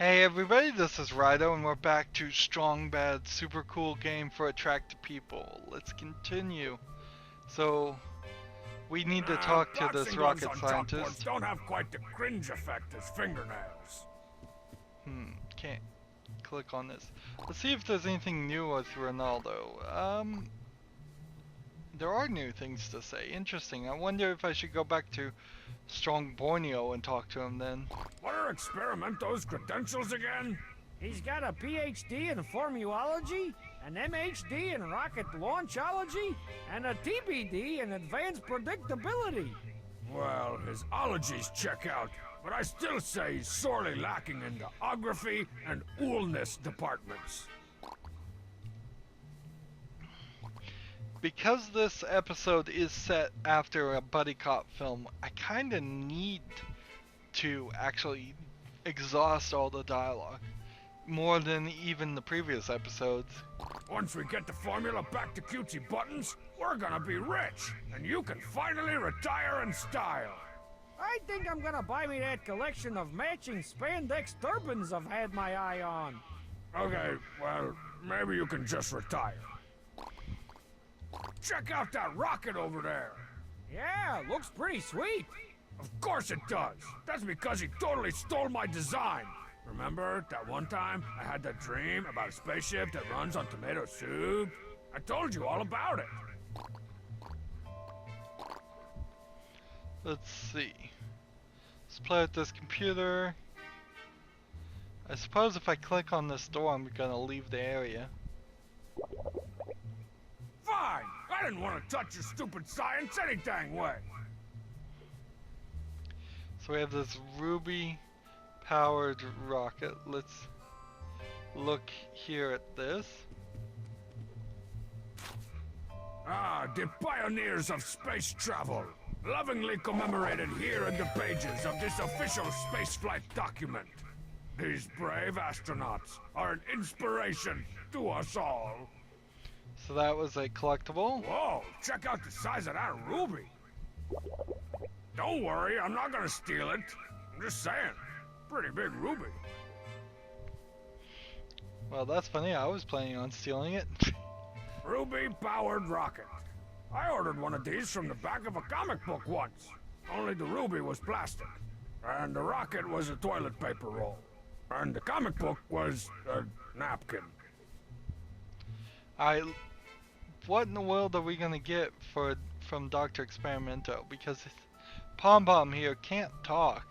Hey everybody, this is Rydo and we're back to Strong Bad, super cool game for attractive people. Let's continue. So, we need to talk to this boxing gloves rocket on top boards scientist. don't have quite the cringe effect as fingernails. Can't click on this. Let's see if there's anything new with Ronaldo. There are new things to say. Interesting. I wonder if I should go back to Strong Borneo and talk to him then. What are Experimento's credentials again? He's got a PhD in formulology, an MHD in rocket launchology, and a TBD in advanced predictability. Well, his ologies check out, but I still say he's sorely lacking in the ography and oolness departments. Because this episode is set after a buddy cop film, I kinda need to actually exhaust all the dialogue. More than even the previous episodes. Once we get the formula back to cutesy buttons, we're gonna be rich, and you can finally retire in style. I think I'm gonna buy me that collection of matching spandex turbans I've had my eye on. Okay, well, maybe you can just retire. Check out that rocket over there. Yeah, looks pretty sweet. Of course it does. That's because he totally stole my design. Remember that one time I had that dream about a spaceship that runs on tomato soup? I told you all about it. Let's see. Let's play with this computer. I suppose if I click on this door, I'm gonna leave the area. Fine! I didn't want to touch your stupid science any dang way. So we have this ruby powered rocket. Let's look here at this. Ah, the pioneers of space travel. Lovingly commemorated here in the pages of this official spaceflight document. These brave astronauts are an inspiration to us all. So that was a collectible. Whoa, check out the size of that ruby. Don't worry, I'm not gonna steal it. I'm just saying, pretty big ruby. Well, that's funny. I was planning on stealing it. Ruby-powered rocket. I ordered one of these from the back of a comic book once. Only the ruby was plastic. And the rocket was a toilet paper roll. And the comic book was a napkin. What in the world are we gonna get from Dr. Experimento? Because Pom Pom here can't talk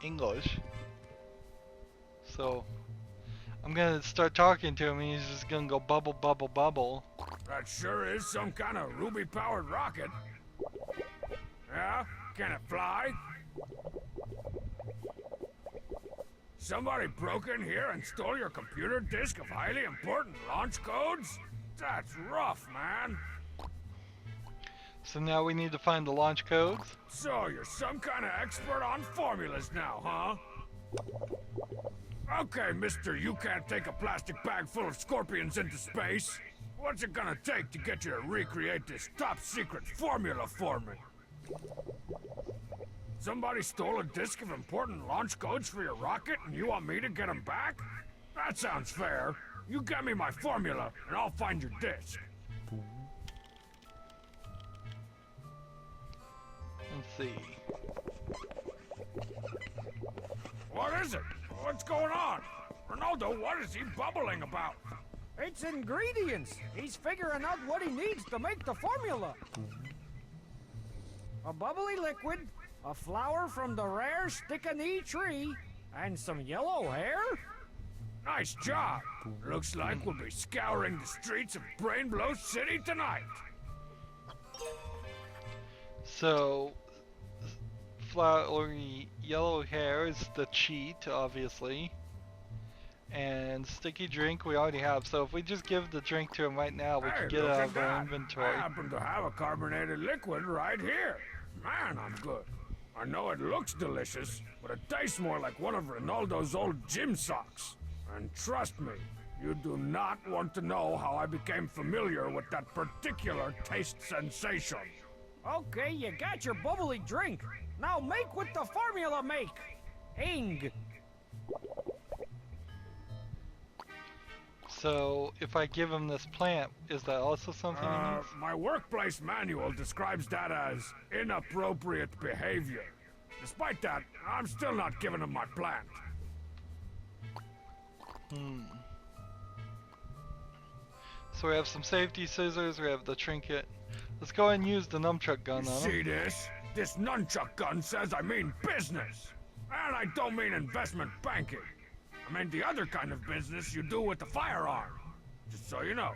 English. So I'm gonna start talking to him and he's just gonna go bubble bubble bubble. That sure is some kind of ruby-powered rocket. Yeah? Can it fly? Somebody broke in here and stole your computer disk of highly important launch codes? That's rough, man. So now we need to find the launch codes. So you're some kind of expert on formulas now, huh? Okay, mister, you can't take a plastic bag full of scorpions into space. What's it gonna take to get you to recreate this top-secret formula for me? Somebody stole a disk of important launch codes for your rocket and you want me to get them back? That sounds fair. You get me my formula and I'll find your disk. Let's see. What is it? What's going on? Ronaldo, what is he bubbling about? It's ingredients. He's figuring out what he needs to make the formula. A bubbly liquid, a flower from the rare stick-a-knee tree, and some yellow hair? Nice job. Looks like we'll be scouring the streets of Brainblow City tonight. So flowery yellow hair is the cheat, obviously. And sticky drink we already have, so if we just give the drink to him right now, we can get it out of our inventory. I happen to have a carbonated liquid right here. Man, I'm good. I know it looks delicious, but it tastes more like one of Ronaldo's old gym socks. And trust me, you do not want to know how I became familiar with that particular taste sensation. Okay, you got your bubbly drink. Now make what the formula make. Ing. So if I give him this plant, is that also something he needs? My workplace manual describes that as inappropriate behavior. Despite that, I'm still not giving him my plant. So we have some safety scissors, we have the trinket. Let's go ahead and use the nunchuck gun on him. See this? This nunchuck gun says I mean business. And I don't mean investment banking. I mean the other kind of business you do with the firearm. Just so you know.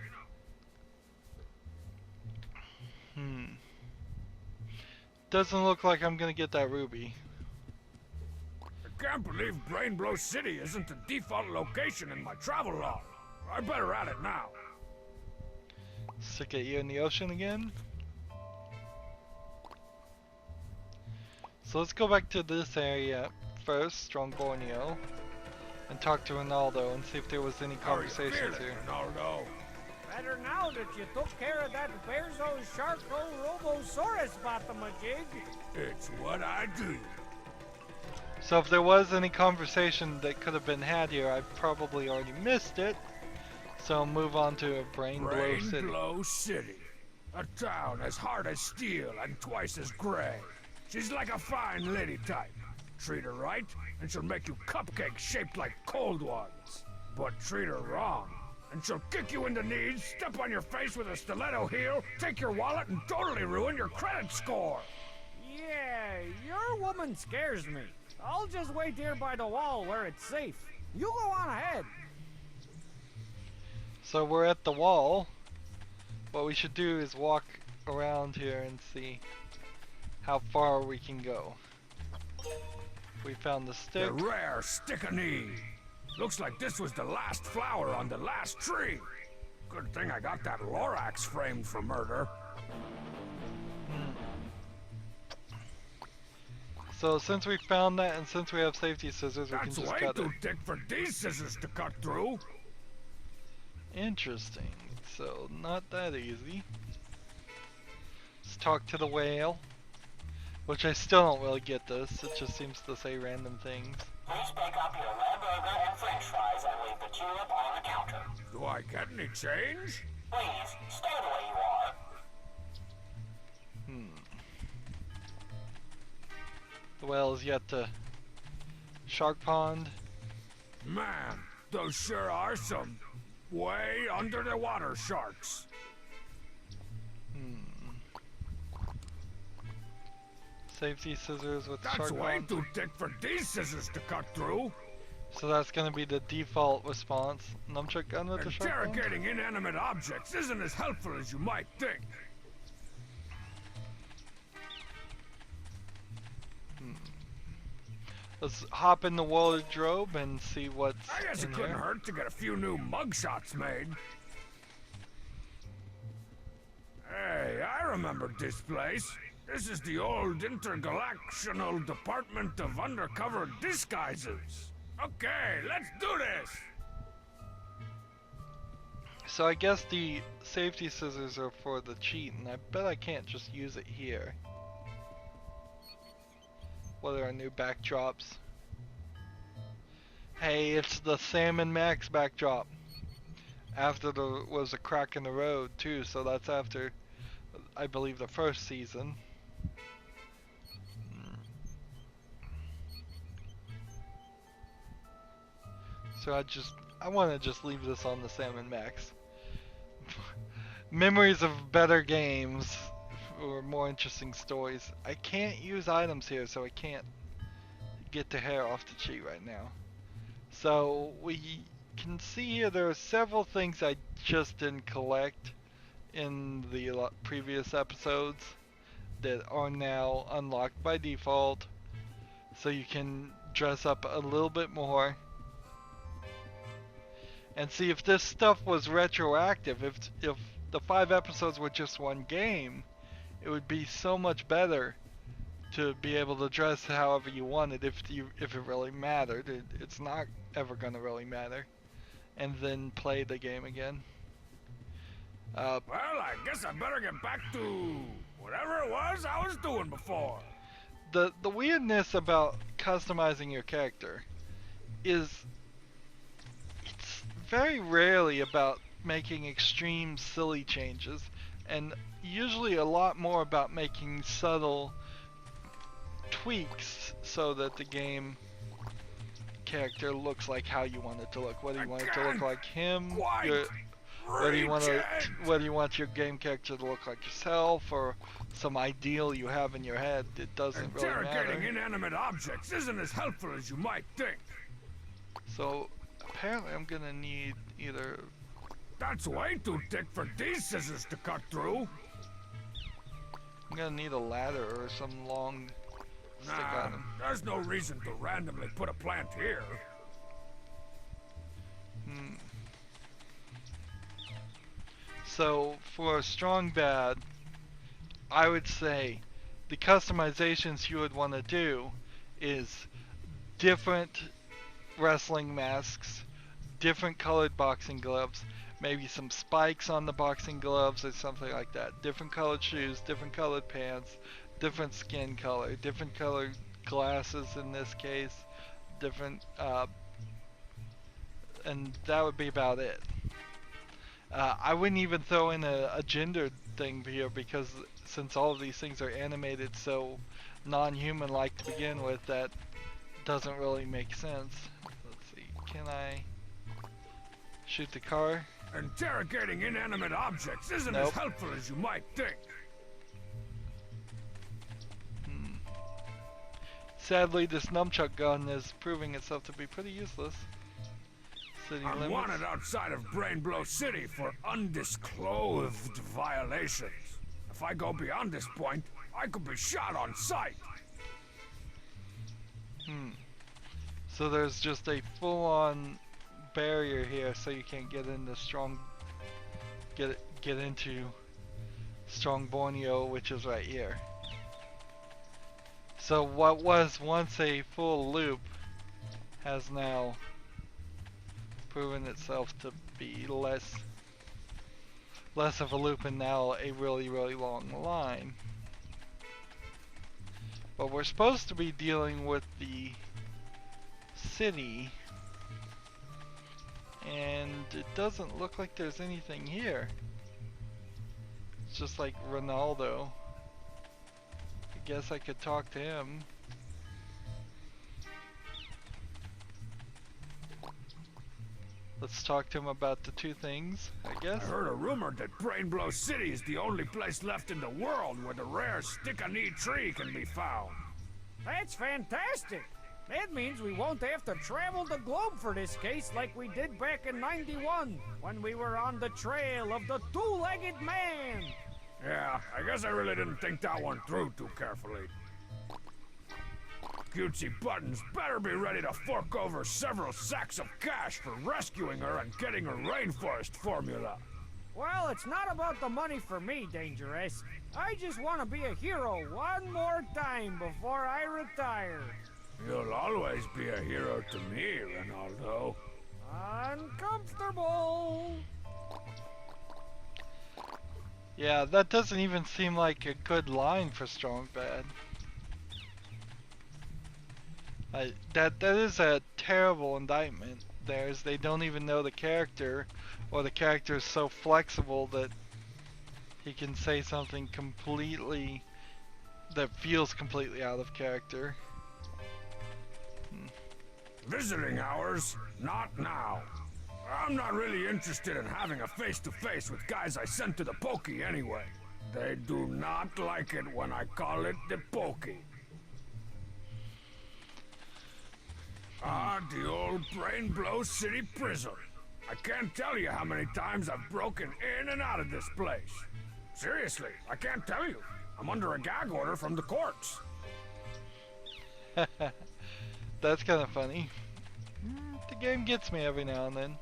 Doesn't look like I'm gonna get that ruby. I can't believe Brainblow City isn't the default location in my travel log. I better add it now. Stick at you in the ocean again. So let's go back to this area first, Strong Borneo, and talk to Ronaldo and see if there was any conversations here. Ronaldo. Better now that you took care of that Bearzo Sharko Robosaurus Batamajig. It's what I do. So if there was any conversation that could have been had here, I probably already missed it. So I'll move on to Brainblow City. Brainblow City. A town as hard as steel and twice as gray. She's like a fine lady type. Treat her right, and she'll make you cupcakes shaped like cold ones. But treat her wrong, and she'll kick you in the knees, step on your face with a stiletto heel, take your wallet, and totally ruin your credit score. Yeah, your woman scares me. I'll just wait here by the wall where it's safe. You go on ahead. So we're at the wall. What we should do is walk around here and see how far we can go. We found the stick. The rare stick-a-knee. Looks like this was the last flower on the last tree. Good thing I got that Lorax framed for murder. So since we found that and since we have safety scissors, we can That's just way cut it. too thick for these scissors to cut through. Interesting. So not that easy. Let's talk to the whale. Which I still don't really get this. It just seems to say random things. Please pick up your red burger and french fries and leave the tulip on the counter. Do I get any change? Please, stay the way you are. The whale is yet to Shark Pond. Man, those sure are some way under the water sharks. Safety scissors with That's Shark way Pond. too thick for these scissors to cut through. So that's gonna be the default response. Nunchuck gun with the Shark Pond? Interrogating inanimate objects isn't as helpful as you might think. Let's hop in the wardrobe and see what's I guess in it couldn't here. hurt to get a few new mugshots made. Hey, I remember this place. This is the old Intergalactional Department of Undercover Disguises. Okay, let's do this! So I guess the safety scissors are for the cheat, and I bet I can't just use it here. What are our new backdrops? Hey, it's the Salmon Max backdrop. After there was a crack in the road too, so that's after, I believe, the first season. So I want to just leave this on the Salmon Max. Memories of better games or more interesting stories. I can't use items here, so I can't get the hair off the cheat right now. So we can see here there are several things I just didn't collect in the previous episodes that are now unlocked by default. So you can dress up a little bit more. And see if this stuff was retroactive. If the 5 episodes were just one game, it would be so much better to be able to dress however you wanted if it really mattered. It's not ever gonna really matter. And then play the game again. Well, I guess I better get back to whatever it was I was doing before. The weirdness about customizing your character is it's very rarely about making extreme silly changes, and usually a lot more about making subtle tweaks so that the game character looks like how you want it to look. Whether you want it to look like him, whether you want your game character to look like yourself, or some ideal you have in your head, it doesn't really matter. Interrogating inanimate objects isn't as helpful as you might think. So apparently I'm gonna need either... That's way too thick for these scissors to cut through. I'm gonna need a ladder or some long stick on him. There's no reason to randomly put a plant here. So for a strong bad, I would say the customizations you would want to do is different wrestling masks, different colored boxing gloves, maybe some spikes on the boxing gloves or something like that, different colored shoes, different colored pants, different skin color, different colored glasses in this case, different, and that would be about it. I wouldn't even throw in a gender thing here, because since all of these things are animated so non-human like to begin with, that doesn't really make sense. Let's see, can I shoot the car? Interrogating inanimate objects isn't as helpful as you might think. Sadly, this nunchuck gun is proving itself to be pretty useless. City I'm limits. wanted outside of Brainblow City for undisclosed violations. If I go beyond this point, I could be shot on sight. So there's just a full-on barrier here, so you can't get into get into Strong Borneo, which is right here. So what was once a full loop has now proven itself to be less of a loop, and now a really long line. But we're supposed to be dealing with the city, and it doesn't look like there's anything here. It's just like Ronaldo. I guess I could talk to him. Let's talk to him about the two things, I guess. I heard a rumor that Brainblow City is the only place left in the world where the rare stick-a-knee tree can be found. That's fantastic. That means we won't have to travel the globe for this case like we did back in '91 when we were on the trail of the two-legged man. Yeah, I guess I really didn't think that one through too carefully. Cutesy Buttons better be ready to fork over several sacks of cash for rescuing her and getting her rainforest formula. Well, it's not about the money for me, Dangeresque. I just want to be a hero one more time before I retire. You'll always be a hero to me, Ronaldo. Uncomfortable. Yeah, that doesn't even seem like a good line for Strong Bad. That is a terrible indictment. They don't even know the character, or the character is so flexible that he can say something completely that feels completely out of character. Visiting hours? Not now. I'm not really interested in having a face-to-face with guys I sent to the pokey anyway. They do not like it when I call it the pokey. Ah, the old Brainblow City prison. I can't tell you how many times I've broken in and out of this place. Seriously, I can't tell you. I'm under a gag order from the courts. That's kind of funny. The game gets me every now and then.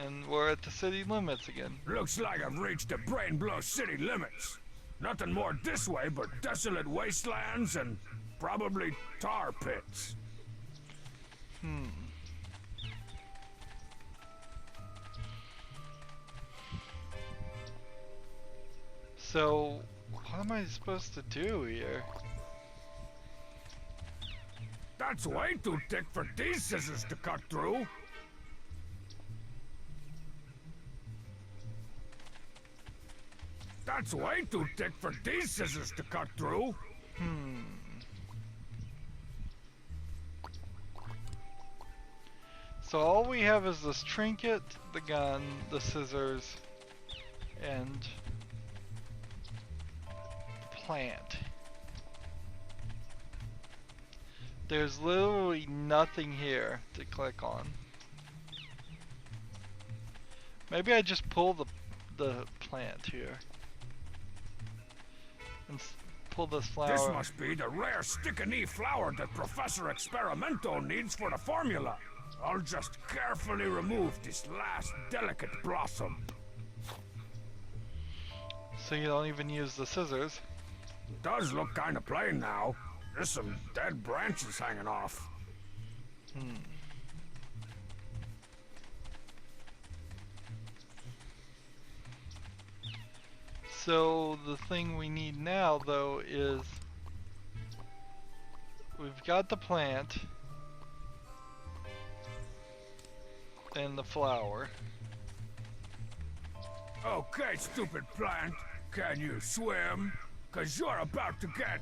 And we're at the city limits again. Looks like I've reached the Brainblow City limits. Nothing more this way but desolate wastelands and probably tar pits. So, what am I supposed to do here? That's way too thick for these scissors to cut through. That's way too thick for these scissors to cut through. So all we have is this trinket, the gun, the scissors, and the plant. There's literally nothing here to click on. Maybe I just pull the plant here. And pull this flower. This must be the rare stick-and-knee flower that Professor Experimento needs for the formula. I'll just carefully remove this last delicate blossom. So you don't even use the scissors. It does look kind of plain now. There's some dead branches hanging off. So the thing we need now, though, is we've got the plant and the flower. Okay, stupid plant. Can you swim? 'Cause you're about to get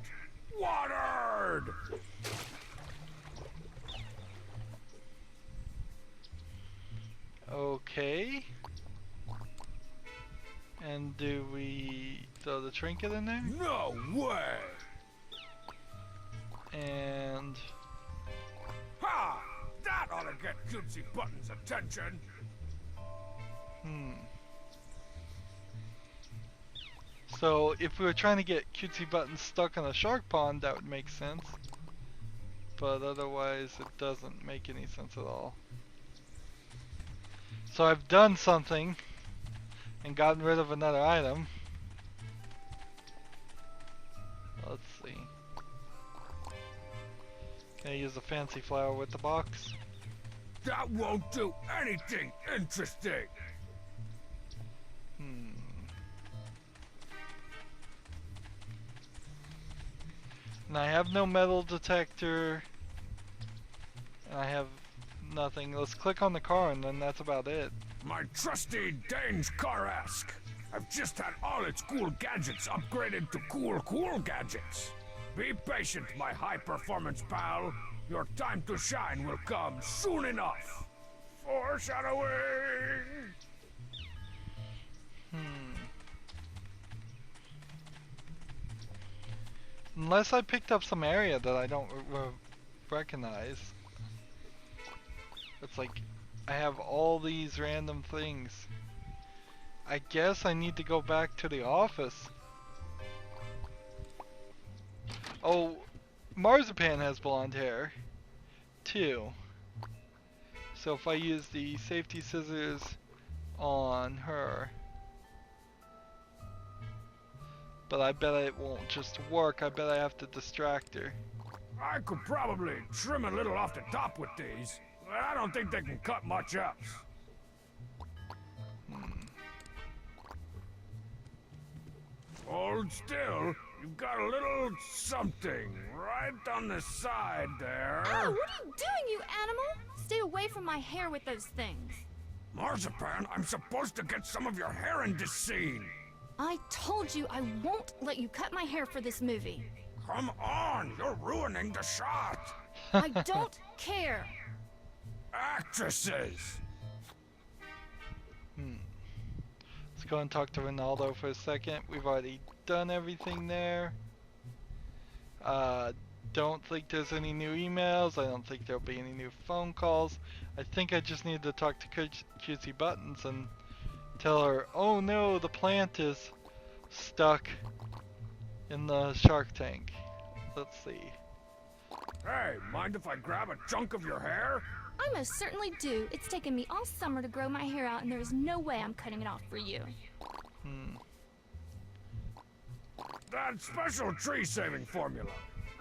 watered! Okay. And do we throw the trinket in there? No way! And Ha! That ought to get Cutesy Button's attention. So if we were trying to get Cutesy Button stuck in a shark pond, that would make sense. But otherwise, it doesn't make any sense at all. So I've done something and gotten rid of another item. Let's see. Can I use the fancy flower with the box? That won't do anything interesting. And I have no metal detector. And I have nothing. Let's click on the car and then that's about it. My trusty Dangeresque. I've just had all its cool gadgets upgraded to cool gadgets. Be patient, my high-performance pal. Your time to shine will come soon enough. Foreshadowing! Unless I picked up some area that I don't recognize. It's like I have all these random things. I guess I need to go back to the office. Oh, Marzipan has blonde hair too. So if I use the safety scissors on her, but I bet it won't just work. I bet I have to distract her. I could probably trim a little off the top with these, but I don't think they can cut much else. Hold still. You've got a little something right on the side there. Ow, what are you doing, you animal? Stay away from my hair with those things. Marzipan, I'm supposed to get some of your hair in this scene. I told you I won't let you cut my hair for this movie. Come on, you're ruining the shot. I don't care. Actresses. Let's go and talk to Ronaldo for a second. We've already done everything there. Don't think there's any new emails. I don't think there'll be any new phone calls. I think I just need to talk to Cutesy Buttons and tell her, oh no, the plant is stuck in the shark tank. Let's see. Hey, mind if I grab a chunk of your hair? I most certainly do. It's taken me all summer to grow my hair out, and there's no way I'm cutting it off for you. That special tree-saving formula.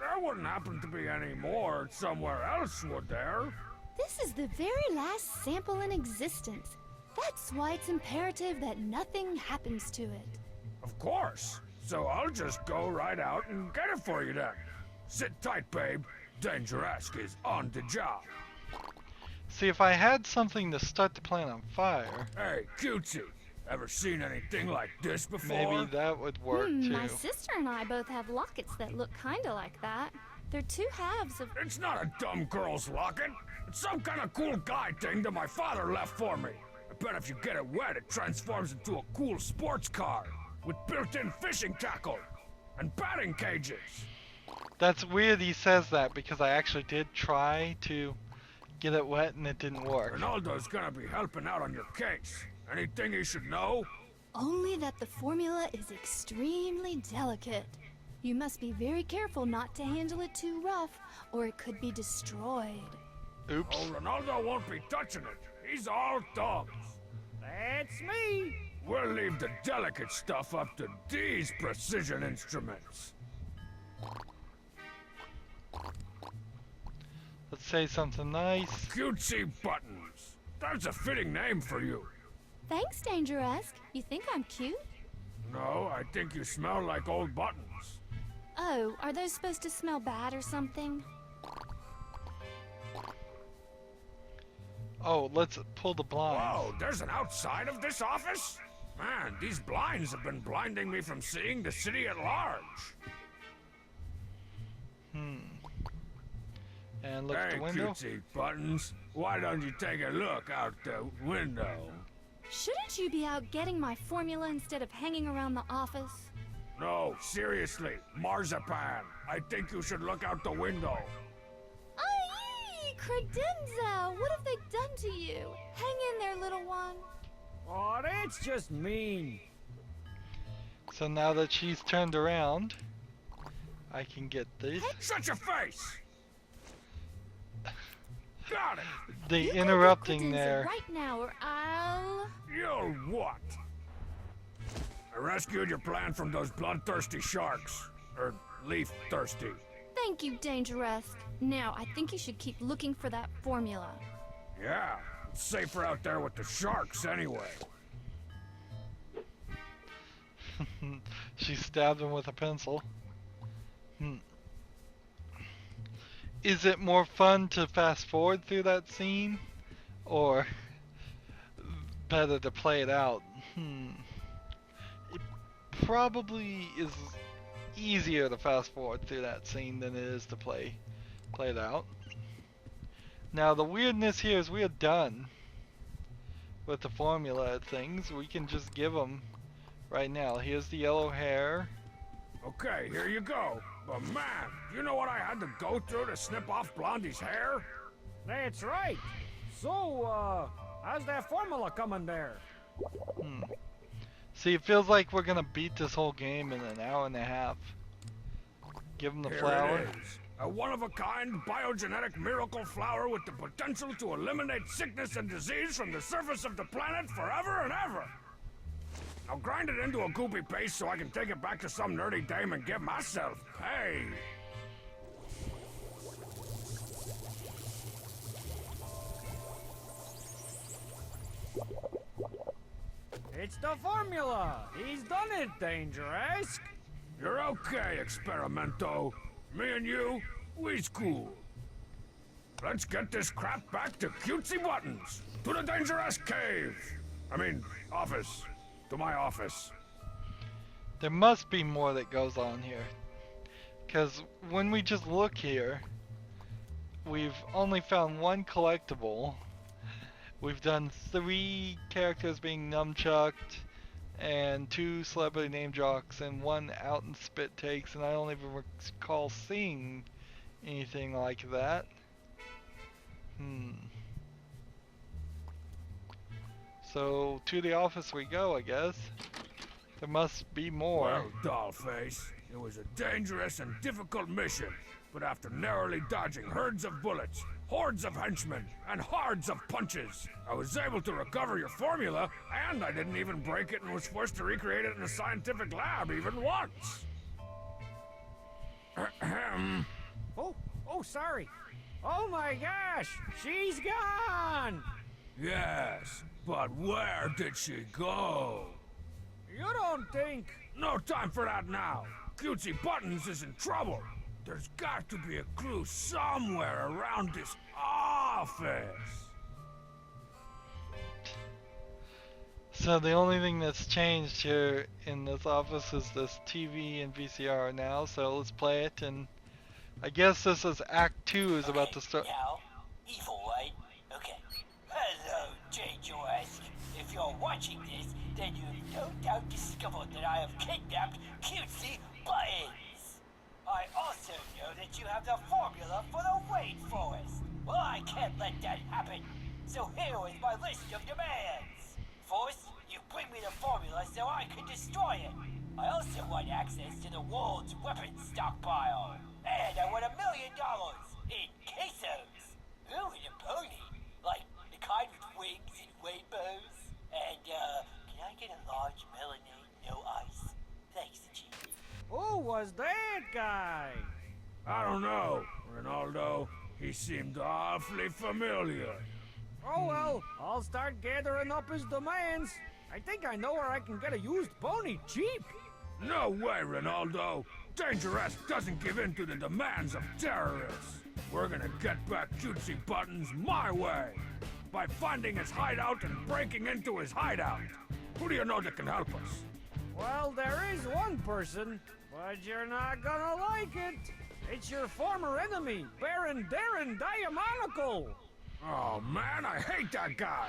There wouldn't happen to be any more somewhere else, would there? This is the very last sample in existence. That's why it's imperative that nothing happens to it. Of course. So I'll just go right out and get it for you then. Sit tight, babe. Dangeresque is on the job. See, if I had something to start the plant on fire, Hey, Cutesy, ever seen anything like this before? maybe that would work too. My sister and I both have lockets that look kinda like that. They're two halves of. It's not a dumb girl's locket. It's some kind of cool guy thing that my father left for me. I bet if you get it wet, it transforms into a cool sports car with built-in fishing tackle and batting cages. That's weird he says that because I actually did try to get it wet and it didn't work. Ronaldo's gonna be helping out on your case. Anything he should know? Only that the formula is extremely delicate. You must be very careful not to handle it too rough, or it could be destroyed. Oops. Oh, Ronaldo won't be touching it. He's all thumbs. That's me. We'll leave the delicate stuff up to these precision instruments. Let's say something nice. Cutesy Buttons. That's a fitting name for you. Thanks, Dangeresque. You think I'm cute? No, I think you smell like old buttons. Oh, are those supposed to smell bad or something? Oh, let's pull the blinds. Whoa, there's an outside of this office? Man, these blinds have been blinding me from seeing the city at large. And look at Hey, the window. Cutesy Buttons, why don't you take a look out the window? Shouldn't you be out getting my formula instead of hanging around the office? No, seriously, Marzipan, I think you should look out the window. Aye, credenza! What have they done to you? Hang in there, little one. Oh, that's just mean. So now that she's turned around, I can get this. Shut your face! Got it! The You go get interrupting credenza there. right now, or I'll. You'll what? I rescued your plant from those bloodthirsty sharks. Or leaf-thirsty. Thank you, Dangeresque. Now, I think you should keep looking for that formula. Yeah, it's safer out there with the sharks anyway. She stabbed him with a pencil. Is it more fun to fast forward through that scene? Or better to play it out? It probably is easier to fast forward through that scene than it is to play it out. Now the weirdness here is we are done with the formula things. We can just give them right now. Here's the yellow hair. Okay, here you go. But man, you know what I had to go through to snip off Blondie's hair? That's right. So, how's that formula coming there? See, it feels like we're gonna beat this whole game in an hour and a half. Give them the Here flower. it is. A one-of-a-kind biogenetic miracle flower with the potential to eliminate sickness and disease from the surface of the planet forever and ever. Now grind it into a goopy paste so I can take it back to some nerdy dame and get myself paid. It's the formula. He's done it, Dangeresque. You're okay, Experimento. Me and you, we's cool. Let's get this crap back to Cutesy Buttons. To the Dangeresque cave. I mean, office. To my office. There must be more that goes on here. Because when we just look here, we've only found one collectible. We've done 3 characters being nunchucked, and 2 celebrity name drops, and 1 out and spit takes, and I don't even recall seeing anything like that. So, to the office we go, I guess. There must be more. Well, Dollface, it was a dangerous and difficult mission, but after narrowly dodging herds of bullets, hordes of henchmen, and hordes of punches, I was able to recover your formula, and I didn't even break it and was forced to recreate it in a scientific lab even once. Ahem. Oh, sorry. Oh my gosh, she's gone. Yes, but where did she go? You don't think? No time for that now. Cutesy Buttons is in trouble. There's got to be a clue somewhere around this office. So the only thing that's changed here in this office is this TV and VCR now, so let's play it, and I guess this is Act 2 is about to start. Now, evil, right? Okay. Hello, Dangeresque. If you're watching this, then you've no doubt discovered that I have kidnapped cutesy Buttons. I also know that you have the formula for the rainforest. Well, I can't let that happen. So here is my list of demands. First, you bring me the formula so I can destroy it. I also want access to the world's weapons stockpile. And I want $1 million in quesos. Ooh, and a pony. Like the kind with wings and rainbows. And, can I get a large melonade, no ice? Thanks, Chief. Who was that guy? I don't know, Ronaldo. He seemed awfully familiar. Oh well, I'll start gathering up his demands. I think I know where I can get a used pony cheap. No way, Ronaldo. Dangeresque doesn't give in to the demands of terrorists. We're gonna get back cutesy Buttons my way. By finding his hideout and breaking into his hideout. Who do you know that can help us? Well, there is one person, but you're not gonna like it. It's your former enemy, Baron Darren Diamonical. Oh man, I hate that guy.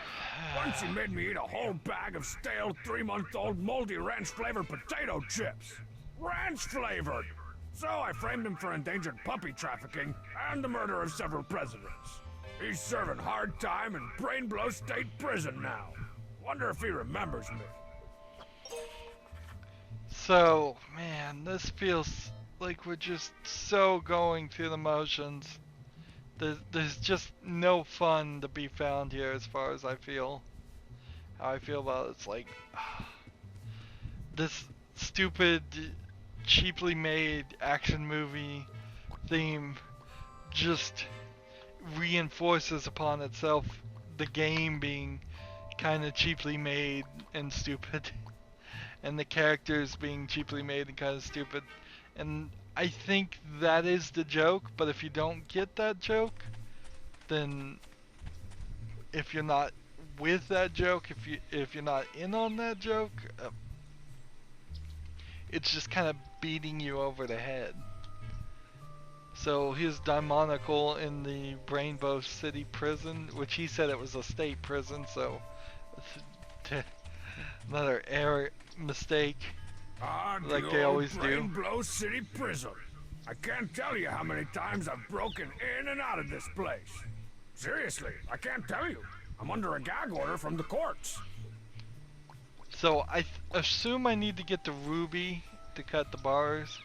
Once he made me eat a whole bag of stale 3-month-old moldy ranch-flavored potato chips. Ranch-flavored! So I framed him for endangered puppy trafficking and the murder of several presidents. He's serving hard time in Brain Blow State Prison now. Wonder if he remembers me. So, man, this feels like we're just so going through the motions. There's just no fun to be found here as far as I feel. How I feel about it, it's like this stupid, cheaply made action movie theme just reinforces upon itself the game being kind of cheaply made and stupid, and the characters being cheaply made and kind of stupid. And I think that is the joke, but if you don't get that joke, then if you're not with that joke, if you're not in on that joke, it's just kind of beating you over the head. So here's Diamonical in the Rainbow City prison, which he said it was a state prison, so another error mistake. Like they always do. Rainbow City Prison. I can't tell you how many times I've broken in and out of this place. Seriously, I can't tell you. I'm under a gag order from the courts. So I assume I need to get the ruby to cut the bars,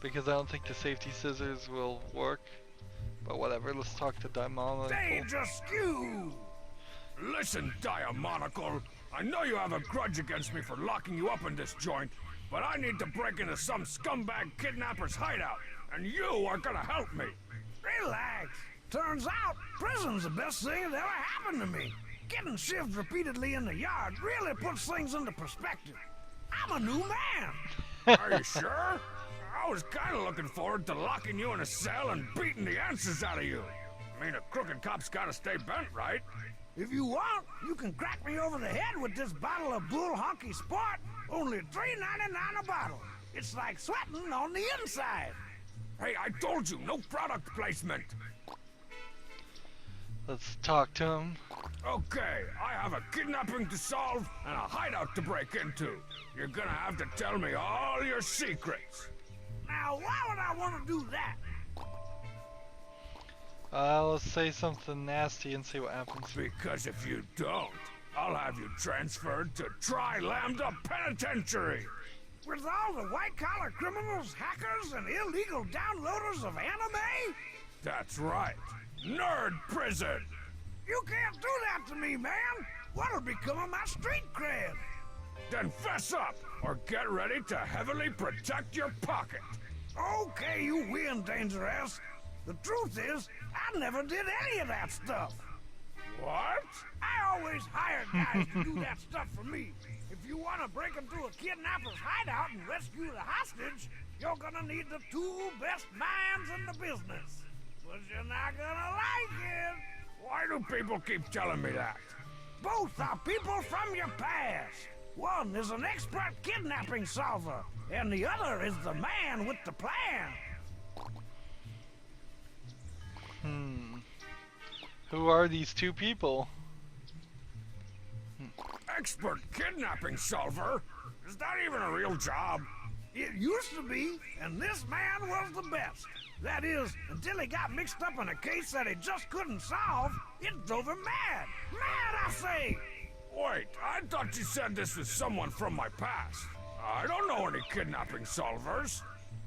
because I don't think the safety scissors will work. But whatever, let's talk to Diamonical. Dangeresque! Listen, Diamonical. I know you have a grudge against me for locking you up in this joint, but I need to break into some scumbag kidnapper's hideout, and you are gonna help me. Relax. Turns out, prison's the best thing that ever happened to me. Getting shivved repeatedly in the yard really puts things into perspective. I'm a new man. Are you sure? I was kinda looking forward to locking you in a cell and beating the answers out of you. I mean, a crooked cop's gotta stay bent, right? If you want, you can crack me over the head with this bottle of Bull Honky Sport. Only $3.99 a bottle. It's like sweating on the inside. Hey, I told you, no product placement. Let's talk to him. Okay, I have a kidnapping to solve and a hideout to break into. You're gonna have to tell me all your secrets. Now, why would I want to do that? Let's say something nasty and see what happens. Because if you don't, I'll have you transferred to Tri-Lambda Penitentiary. With all the white-collar criminals, hackers, and illegal downloaders of anime? That's right. Nerd prison. You can't do that to me, man. What'll become of my street cred? Then fess up, or get ready to heavily protect your pocket. Okay, you win, Dangeresque. The truth is, I never did any of that stuff. What? I always hired guys to do that stuff for me. If you want to break into a kidnapper's hideout and rescue the hostage, you're gonna need the two best minds in the business. But you're not gonna like it. Why do people keep telling me that? Both are people from your past. One is an expert kidnapping solver, and the other is the man with the plan. Who are these two people? Expert kidnapping solver? Is that even a real job? It used to be, and this man was the best. That is, until he got mixed up in a case that he just couldn't solve. It drove him mad. Mad, I say! Wait, I thought you said this was someone from my past. I don't know any kidnapping solvers.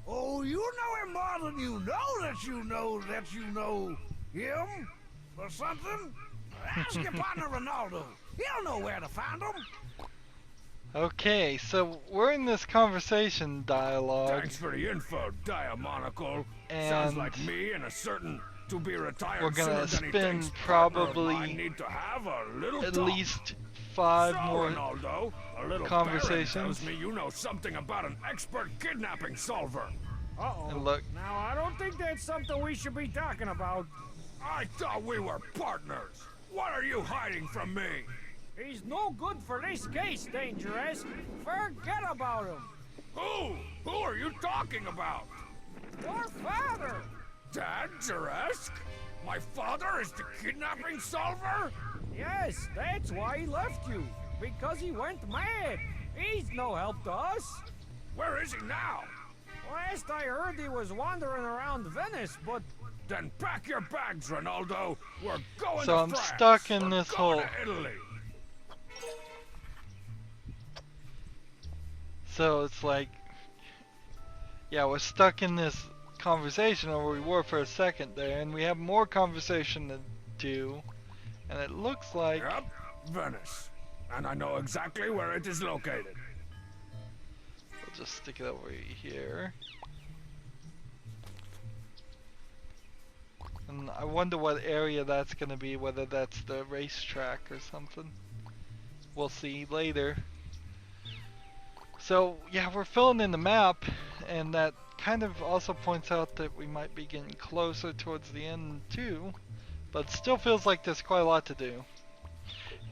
Oh, you know him more than you know that you know him or something? Ask your partner Ronaldo. He'll know where to find him. Okay, so we're in this conversation dialogue. Thanks for the info, Diamonical. And sounds like me and a certain to-be-retired we're gonna sooner than he spend thinks partner of probably mine need to have a little at talk. least 5 So, more Ronaldo, a little conversations. Baron tells me you know something about an expert kidnapping solver. Uh-oh. And look. Now, I don't think that's something we should be talking about. I thought we were partners. What are you hiding from me? He's no good for this case, Dangeresque. Forget about him. Who? Who are you talking about? Your father. Dangeresque? My father is the kidnapping solver? Yes, that's why he left you. Because he went mad. He's no help to us. Where is he now? Last I heard, he was wandering around Venice, but Then pack your bags, Ronaldo. We're going So to I'm France. stuck in We're this going hole. to Italy. So it's like, yeah, we're stuck in this conversation, or we were for a second there, and we have more conversation to do, and it looks like Yep, Venice. And I know exactly where it is located. we'll just stick it over here. And I wonder what area that's gonna be, whether that's the racetrack or something. We'll see later. So yeah, we're filling in the map, and that kind of also points out that we might be getting closer towards the end too, but still feels like there's quite a lot to do.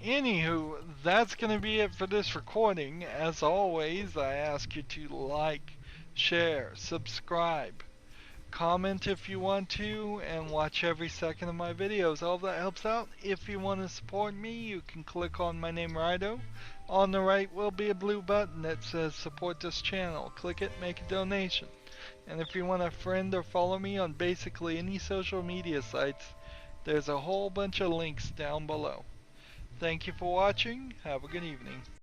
Anywho, that's gonna be it for this recording. As always, I ask you to like, share, subscribe, comment if you want to, and watch every second of my videos. All that helps out. If you want to support me, you can click on my name, Rydo. On the right will be a blue button that says support this channel. Click it, make a donation. And if you want to friend or follow me on basically any social media sites, there's a whole bunch of links down below. Thank you for watching. Have a good evening.